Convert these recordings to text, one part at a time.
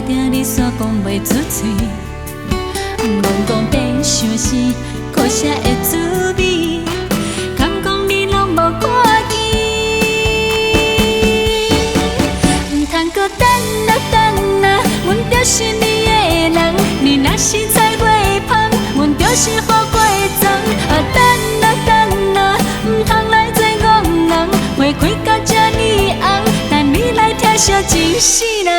着你煞讲袂出嘴，问讲变相思，可啥会滋味？敢讲你拢无看见？唔通搁等啊等啊，阮就是你的人。你若是再袂芳，阮就是雨过妆。等啊等啊，唔通来做戆人，花开到这呢红，等你来疼惜一世人。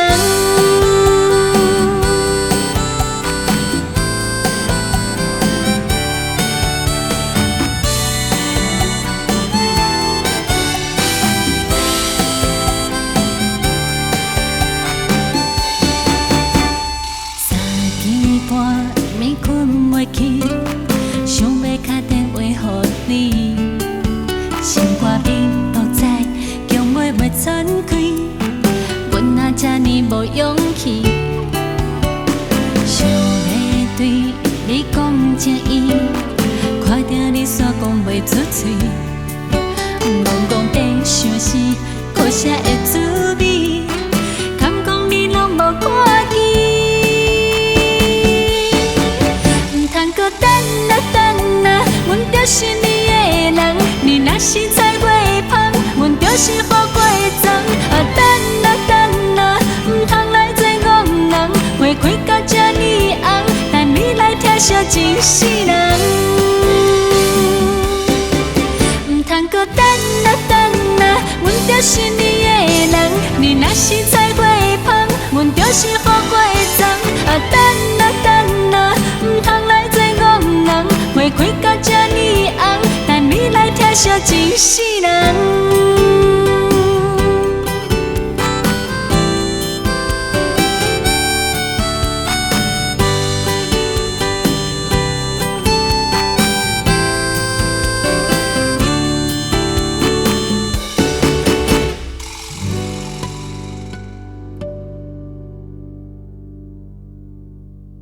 暝困袂去，想要打电话予你，心肝病都知，强袂喘开，阮哪这呢无勇气，想要对你讲正意，看着你煞讲袂出嘴，问讲变相思，可啥会滋味？敢讲你拢无看见？阮就是你的人，你若是再袂芳，阮就是雨过妆。等啊等啊，唔通来做戆人，花开到这呢红，等你来疼惜一世人。唔通搁等啊等啊，阮就是你的人，你若是再袂芳，阮就是雨过妆。等啊等啊，唔通来做戆人，花开到这呢红，等你来疼惜一世人。